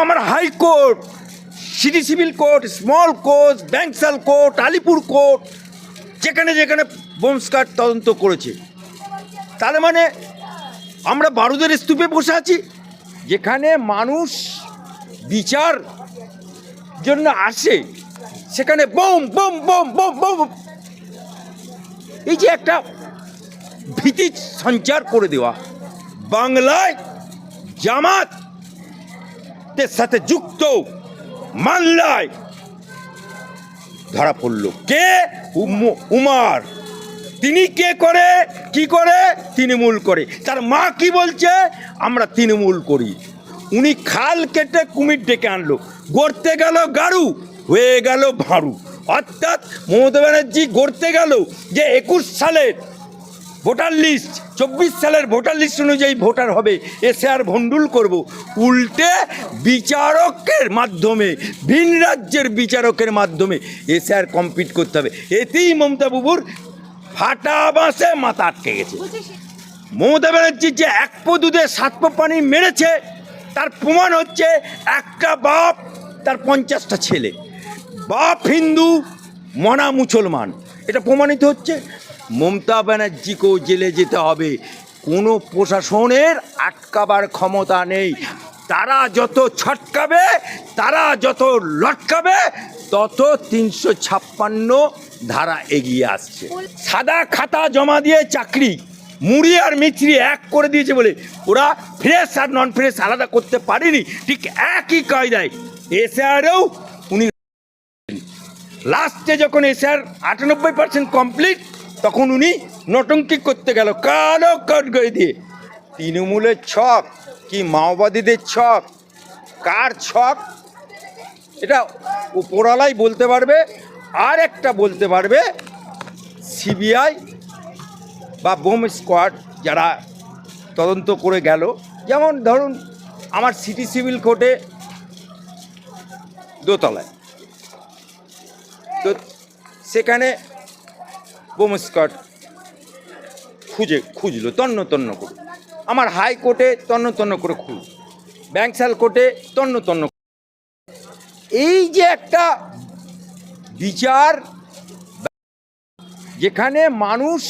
আমার high court, city civil court, small court, Bankshall court, Alipore court, যেখানে যেখানে বমস্কার তদন্ত করেছে। তার মানে আমরা বারুদের স্তূপে বসে আছি, যেখানে মানুষ বিচার জন্য আসে, সেখানে bomb bomb bomb bomb bomb. এই যে একটা ভীতি সঞ্চার করে দেওয়া, বাংলায় জামাতের সাথে যুক্ত মামলায় ধরা পড়ল কে? উমার। তিনি কে করে, কি করে? তৃণমূল করে। তার মা কি বলছে? আমরা তৃণমূল করি। উনি খাল কেটে কুমির ডেকে আনলো, গড়তে গেল গারু, হয়ে গেল ভাঁড়ু। অর্থাৎ মমতা ব্যানার্জি গড়তে গেল যে 21 সালের ভোটার লিস্ট, 24 সালের ভোটার লিস্ট অনুযায়ী ভোটার হবে, এসে আর ভণ্ডুল করব। উল্টে বিচারকের মাধ্যমে, ভিন রাজ্যের বিচারকের মাধ্যমে এসে আর কমপ্লিট করতে হবে। এতেই মমতা বাবুর ফাটা বাঁশে মাথা আটকে গেছে। মমতা ব্যানার্জির যে 1 পো দুধে 7 পো পানি মেরেছে, তার প্রমাণ হচ্ছে একটা বাপ, তার 50টা ছেলে। বাপ হিন্দু, মনা মুসলমান, এটা প্রমাণিত হচ্ছে। মমতা ব্যানার্জিকেও জেলে যেতে হবে। কোনো প্রশাসনের আটকাবার ক্ষমতা নেই। তারা যত ছটকাবে, তারা যত লটকাবে, তত 356 ধারা এগিয়ে আসছে। সাদা খাতা জমা দিয়ে চাকরি মুড়ি আর মিছরি এক করে দিয়েছে বলে ওরা ফ্রেশ আর নন ফ্রেশ আলাদা করতে পারেনি। ঠিক একই কায়দায় এসআরেও উনি লাস্টে যখন এসআর 98% কমপ্লিট, তখন উনি নটঙ্কি করতে গেল কালো কাঠ গড়ে দিয়ে। তৃণমূলের ছক কি মাওবাদীদের ছক? কার ছক? এটা উপরালাই বলতে পারবে। আর একটা বলতে পারবে সিবিআই বা বোম স্কোয়াড যারা তদন্ত করে গেল। যেমন ধরুন আমার সিটি সিভিল কোর্টে দোতলায়, তো সেখানে বোম স্কোয়াড খুঁজলো তন্ন তন্ন করে। আমার হাইকোর্টে তন্ন তন্ন করে খুঁজল, ব্যাংসাল কোর্টে তন্ন তন্ন। এই যে একটা বিচার, যেখানে মানুষ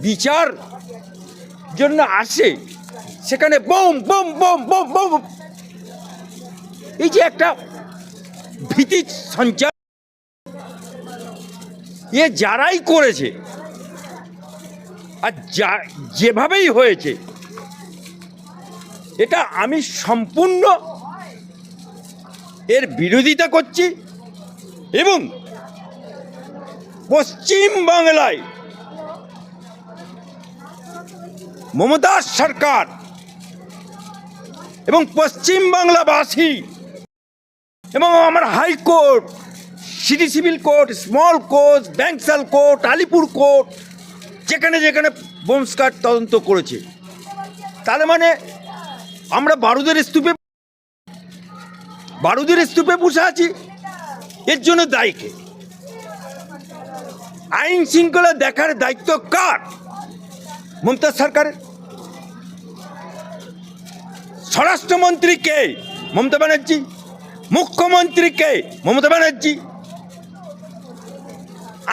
বিচার জন্য আসে, সেখানে bomb bomb bomb bomb bomb. এই যে একটা ভীতি সঞ্চার, এ যারাই করেছে আর যেভাবেই হয়েছে, এটা আমি সম্পূর্ণ এর বিরোধিতা করছি। এবং পশ্চিম বাংলায় মমতা সরকার এবং পশ্চিম বাংলাবাসী এবং আমার high court, city civil court, small court, Bankshall court, Alipore court, যেখানে যেখানে বমস্কার তদন্ত করেছে। তার মানে আমরা বারুদের স্তূপে বসে আছি। এর জন্য দায়ী কে? আইন শৃঙ্খলা দেখার দায়িত্ব কার? মমতা সরকারের। স্বরাষ্ট্রমন্ত্রী কে? মমতা ব্যানার্জি। মুখ্যমন্ত্রী কে? মমতা ব্যানার্জি।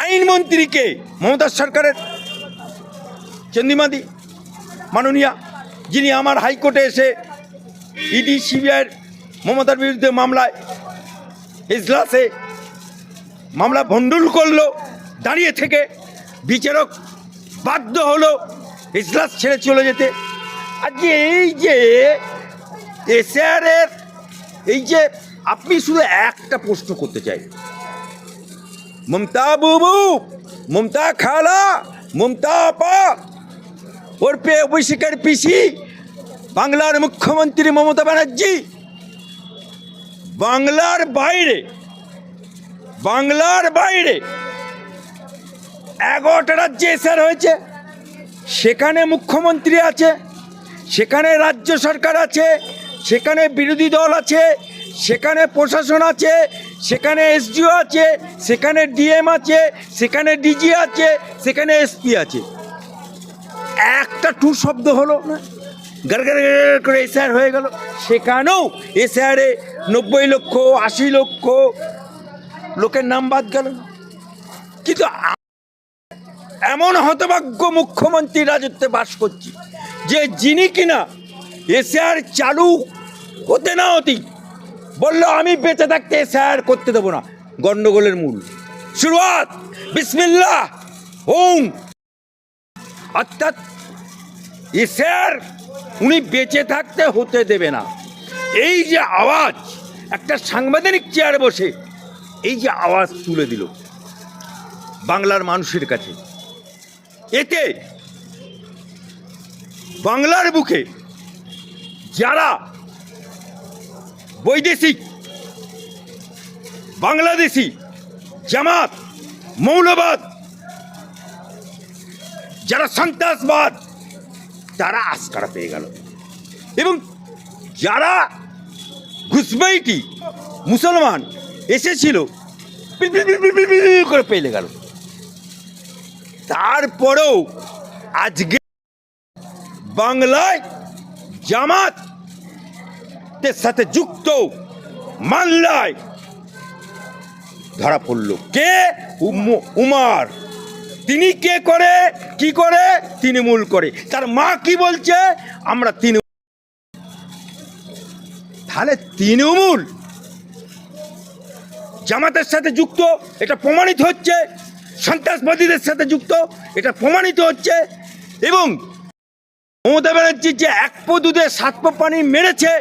আইনমন্ত্রী কে? মমতা সরকারের চন্দ্রিমাদি মাননীয়া, যিনি আমার হাইকোর্টে এসে ইডি সিবিআইয়ের মমতার বিরুদ্ধে মামলায় ইজলাসে মামলা ভণ্ডুল করলো, দাঁড়িয়ে থেকে বিচারক বাধ্য হলো ইজলাস ছেড়ে চলে যেতে। আজকে এই যে এসআরের, এই যে আপনি শুধু একটা প্রশ্ন করতে চাই, মমতা বুবু, মমতা খালা, মমতা আপা, ওর পে অভিষেকের পিসি, বাংলার মুখ্যমন্ত্রী মমতা ব্যানার্জি, বাংলার বাইরে 11টা রাজ্যে এসআর হয়েছে। সেখানে মুখ্যমন্ত্রী আছে, সেখানে রাজ্য সরকার আছে, সেখানে বিরোধী দল আছে, সেখানে প্রশাসন আছে, সেখানে এসডিও আছে, সেখানে ডিএম আছে, সেখানে ডিজি আছে, সেখানে এসপি আছে। একটা টু শব্দ হলো না। গার গার গার করে এসআর হয়ে গেল। সেখানেও এসআরে 90 লক্ষ 80 লক্ষ লোকের নাম বাদ গেল। কিন্তু এমন হতভাগ্য মুখ্যমন্ত্রী রাজত্বে বাস করছি যে যিনি কিনা এসআর চালু হতে না হতেই বলল আমি বেঁচে থাকতে এসআর করতে দেবো না। গন্ডগোলের মূল শুরুয়াত বিসমিল্লাহ ওম, অর্থাৎ এসআর উনি বেঁচে থাকতে হতে দেবে না। এই যে আওয়াজ একটা সাংবিধানিক চেয়ারে বসে এই যে আওয়াজ তুলে দিল বাংলার মানুষের কাছে, এতে বাংলার বুকে যারা বৈদেশিক বাংলাদেশি জামাত মৌলবাদ যারা সন্ত্রাসবাদ তারা আস্কারা পেয়ে গেল, এবং যারা ঘুষবাইটি মুসলমান এসেছিল করে পেলে গেল। তারপরেও আজকে বাংলায় জামাতের সাথে যুক্ত মামলায় ধরা পড়ল কে? উমার। তিনি কে করে কি করে? তৃণমূল করে। তার মা কি বলছে? আমরা তৃণমূল। তাহলে তৃণমূল জামাতের সাথে যুক্ত, এটা প্রমাণিত হচ্ছে। সন্ত্রাসবাদীদের সাথে যুক্ত, এটা প্রমাণিত হচ্ছে। এবং মমতা ব্যানার্জি যে 1 পো দুধে 7 পো পানি মেরেছে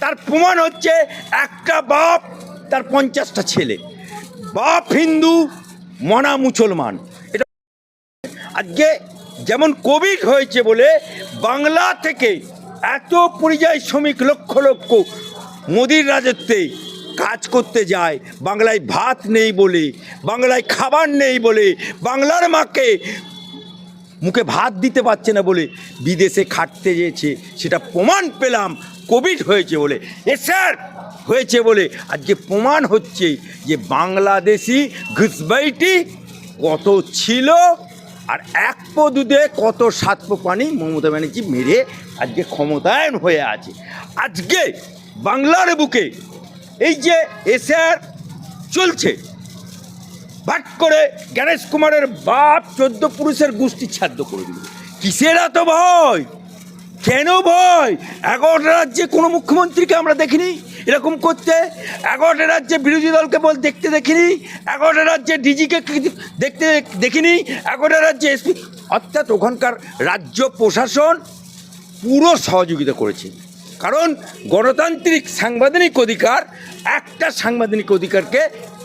তার প্রমাণ হচ্ছে একটা বাপ তার 50টা ছেলে, বাপ হিন্দু মনা মুসলমান। এটা আজকে যেমন কোভিড হয়েছে বলে বাংলা থেকে এত পরিযায়ী শ্রমিক লক্ষ লক্ষ মোদির রাজত্বে কাজ করতে যায়, বাংলায় ভাত নেই বলে, বাংলায় খাবার নেই বলে, বাংলার মাকে মুখে ভাত দিতে পারছে না বলে বিদেশে খাটতে যেয়েছে। সেটা প্রমাণ পেলাম কোভিড হয়েছে বলে, এসআর হয়েছে বলে। আজকে প্রমাণ হচ্ছে যে বাংলাদেশি ঘুষবাইটি কত ছিল, আর 1 পো দুধে কত 7 পো পানি মমতা ব্যানার্জি মেরে আজকে ক্ষমতায়ন হয়ে আছে। আজকে বাংলার বুকে এই যে এসআর চলছে, ভাট করে গণেশ কুমারের বাপ 14 পুরুষের গোষ্ঠী ছাদ্য করে দিল। কিসের এত ভয়? কেন ভয়? 11টা রাজ্যে কোনো মুখ্যমন্ত্রীকে আমরা দেখিনি এরকম করতে, 11টা রাজ্যে বিরোধী দলকে দেখতে দেখিনি, 11টা রাজ্যে ডিজিকে দেখতে দেখিনি, 11টা রাজ্যে এসপি, অর্থাৎ ওখানকার রাজ্য প্রশাসন পুরো সহযোগিতা করেছে। কারণ গণতান্ত্রিক সাংবিধানিক অধিকার, একটা সাংবিধানিক অধিকারকে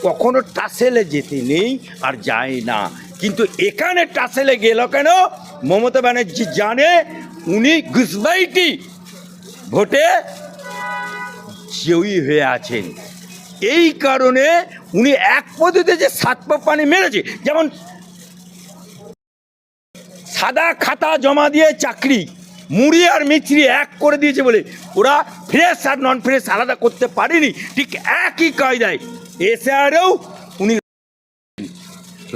কখনো টাসেলে যেতে নেই আর যায় না। কিন্তু এখানে টাসেলে গেল কেন? মমতা ব্যানার্জি জানে উনি ঘুষবাইটি ভোটে জয়ী হয়ে আছেন, এই কারণে উনি 1 পদ্ধতিতে যে 7 পো পানি মেরেছে। যেমন সাদা খাতা জমা দিয়ে চাকরি মুড়ি আর মিছরি এক করে দিয়েছে বলে ওরা ফ্রেশ আর নন ফ্রেশ আলাদা করতে পারেনি, ঠিক একই কায়দায় এসআরেও উনি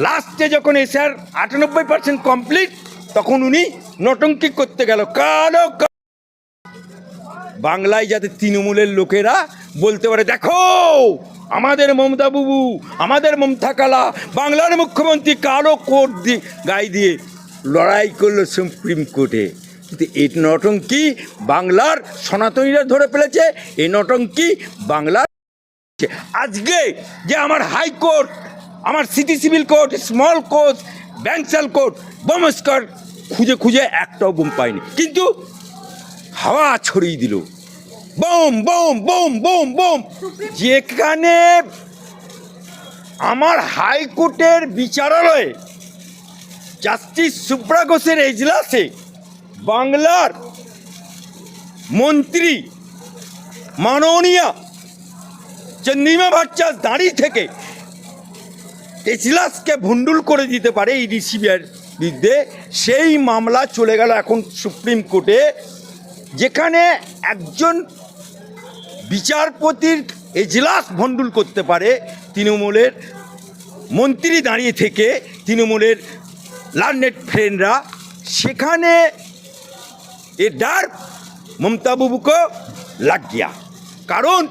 লাস্টে যখন এসআর 98% কমপ্লিট তখন উনি নটঙ্কি করতে গেল। কালো বাংলায় যাতে তৃণমূলের লোকেরা বলতে পারে দেখো আমাদের মমতা বাবু, আমাদের মমতা কালা, বাংলার মুখ্যমন্ত্রী কালো কোট দিয়ে গায়ে দিয়ে লড়াই করলো সুপ্রিম কোর্টে। কিন্তু এই নটঙ্কি বাংলার সনাতনীরা ধরে ফেলেছে, এই নটঙ্কি বাংলার। আজকে যে আমার হাইকোর্ট, আমার city civil court, small court, Bankshall court, বমস্কার খুঁজে খুঁজে একটাও গুম পায়নি, কিন্তু হাওয়া ছড়িয়ে দিল bomb bomb bomb bomb bomb. যেখানে আমার হাইকোর্টের বিচারালয়ে জাস্টিস সুব্রা ঘোষের এজলাসে বাংলার মন্ত্রী মাননীয়া চন্দ্রিমা ভট্টাচার্য দাঁড়িয়ে থেকে এজলাসকে ভণ্ডুল করে দিতে পারে এই ডিসিবির বিরুদ্ধে, সেই মামলা চলে গেল এখন সুপ্রিম কোর্টে, যেখানে একজন বিচারপতির এজলাস ভণ্ডুল করতে পারে তৃণমূলের মন্ত্রী দাঁড়িয়ে থেকে, তৃণমূলের লার্নেড ফ্রেন্ডরা। সেখানে এ ডার ममता बाबू को लग गया। কারণ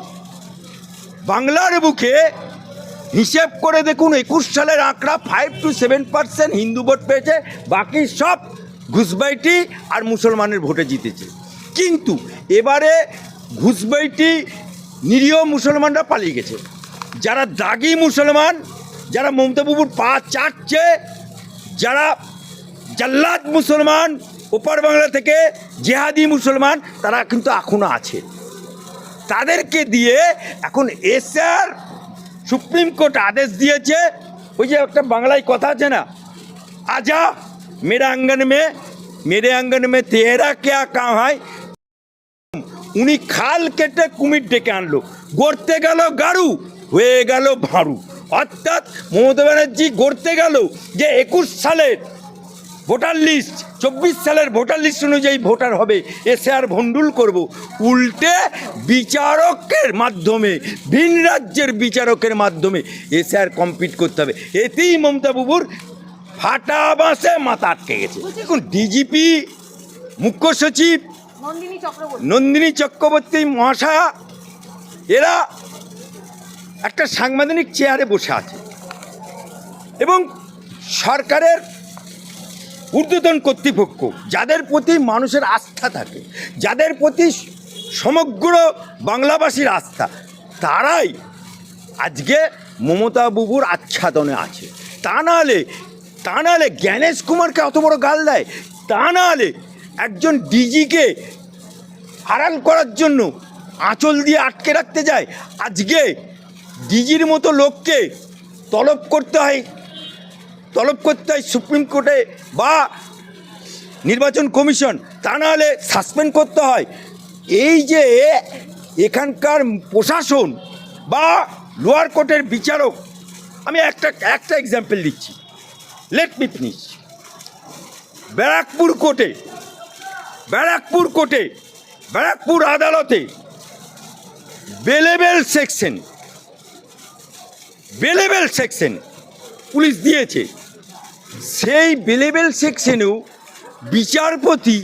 বাংলার বুকে হিসেব করে দেখুন 21 সালের আঁকড়া 5 to 7% হিন্দু ভোট পেয়েছে, বাকি সব ঘুষবাইটি আর মুসলমানের ভোটে জিতেছে। কিন্তু এবারে ঘুষবাইটি নিরীহ মুসলমানরা পালিয়ে গেছে। যারা দাগি মুসলমান, যারা মমতা বাবুর পা চাটছে, যারা জাল্লাদ মুসলমান, ওপার বাংলা থেকে জেহাদি মুসলমান, তারা কিন্তু এখনও আছে। তাদেরকে দিয়ে এখন এসআর সুপ্রিম কোর্ট আদেশ দিয়েছে, ওই যে একটা বাংলায় কথা আছে না, আজা মেরে আঙ্গন মে তেরা কেয়া কাম হয়। উনি খাল কেটে কুমির ডেকে আনলো, গড়তে গেল গাড়ু, হয়ে গেল ভাঁড়ু। অর্থাৎ মমতা ব্যানার্জি গড়তে গেল যে 21 সালের ভোটার লিস্ট 24 সালের ভোটার লিস্ট অনুযায়ী ভোটার হবে, এসআর ভণ্ডুল করব। উল্টে বিচারকের মাধ্যমে, ভিন রাজ্যের বিচারকের মাধ্যমে এসআর কমপ্লিট করতে হবে। এতেই মমতা বাবুর ফাটা বাঁশে মাথা আটকে গেছে। দেখুন ডিজিপি, মুখ্য সচিব নন্দিনী চক্রবর্তী মহাশয়া, এরা একটা সাংবিধানিক চেয়ারে বসে আছে এবং সরকারের ঊর্ধ্বতন কর্তৃপক্ষ, যাদের প্রতি মানুষের আস্থা থাকে, যাদের প্রতি সমগ্র বাংলাবাসীর আস্থা, তারাই আজকে মমতা বাবুর আচ্ছাদনে আছে। তা নাহলে জ্ঞানেশ কুমারকে অত বড় গাল দেয়, তা নাহলে একজন ডিজিকে আড়াল করার জন্য আঁচল দিয়ে আটকে রাখতে যায়। আজকে ডিজির মতো লোককে তলব করতে হয় সুপ্রিম কোর্টে বা নির্বাচন কমিশন, তা নাহলে সাসপেন্ড করতে হয়। এই যে এখানকার প্রশাসন বা লোয়ার কোর্টের বিচারক, আমি একটা এক্সাম্পল দিচ্ছি, লেট মি ফিনিশ। ব্যারাকপুর আদালতে বেলেবেল সেকশন পুলিশ দিয়েছে। সেই বেলেবেল সেকশনেও বিচারপতি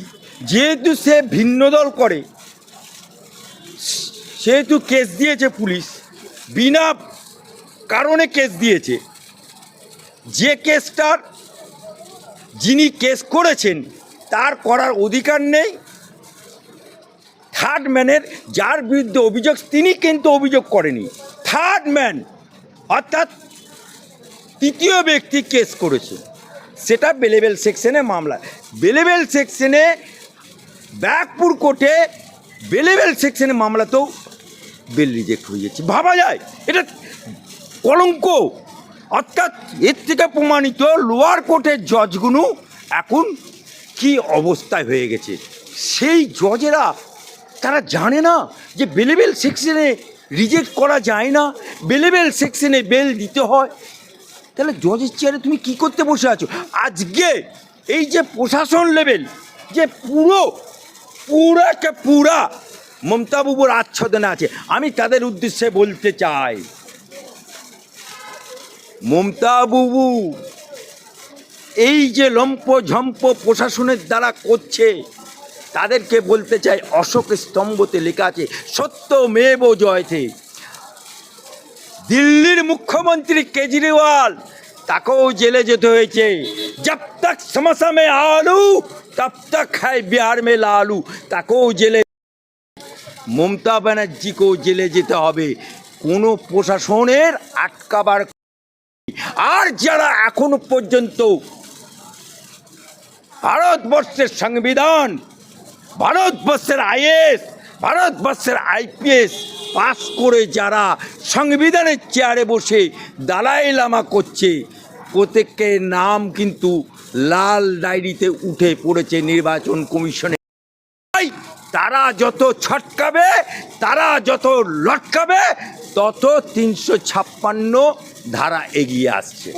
যেহেতু সে ভিন্ন দল করে, সেহেতু কেস দিয়েছে পুলিশ, বিনা কারণে কেস দিয়েছে। যে কেসটার যিনি কেস করেছেন তার করার অধিকার নেই। থার্ড ম্যানের, যার বিরুদ্ধে অভিযোগ, তিনি কিন্তু অভিযোগ করেনি, থার্ড ম্যান অর্থাৎ তৃতীয় ব্যক্তি কেস করেছে, সেটা বেলেবেল সেকশনে মামলা। বেলেবেল সেকশনে ব্যারাকপুর কোর্টে বেলেবেল সেকশনে মামলাতেও বেল রিজেক্ট হয়ে যাচ্ছে। ভাবা যায় এটা কলঙ্ক। অর্থাৎ এর থেকে প্রমাণিত লোয়ার কোর্টের জজগুলো এখন কি অবস্থায় হয়ে গেছে। সেই জজেরা তারা জানে না যে বেলেবেল সেকশনে রিজেক্ট করা যায় না, বেলেবেল সেকশনে বেল দিতে হয়। তাহলে জজের চেয়ারে তুমি কি করতে বসে আছো? আজকে এই যে প্রশাসন লেভেল যে পুরা মমতা বাবুর আচ্ছাদনে আছে, আমি তাদের উদ্দেশ্যে বলতে চাই, মমতা বাবু এই যে লম্পঝম্প প্রশাসনের দ্বারা করছে, তাদেরকে বলতে চাই, অশোক স্তম্ভতে লেখা আছে সত্যমেব জয়তে। দিল্লির মুখ্যমন্ত্রী কেজরিওয়াল, তাকেও জেলে যেতে হয়েছে। জব তক সমসা মে আলু তব তক হ্যায় বিহার মে লালু, তাকেও জেলে। মমতা ব্যানার্জিকেও জেলে যেতে হবে কোনো প্রশাসনের আটকাবার। আর যারা এখনো পর্যন্ত ভারতবর্ষের সংবিধান, ভারতবর্ষের আইএস, ভারতবর্ষের আইপিএস পাস করে যারা সংবিধানের চেয়ারে বসে দালাই লামা করছে, প্রত্যেকের নাম কিন্তু লাল ডায়েরিতে উঠে পড়েছে নির্বাচন কমিশনে। তারা যত ছটকাবে, তারা যত লটকাবে, তত 356 ধারা এগিয়ে আসছে।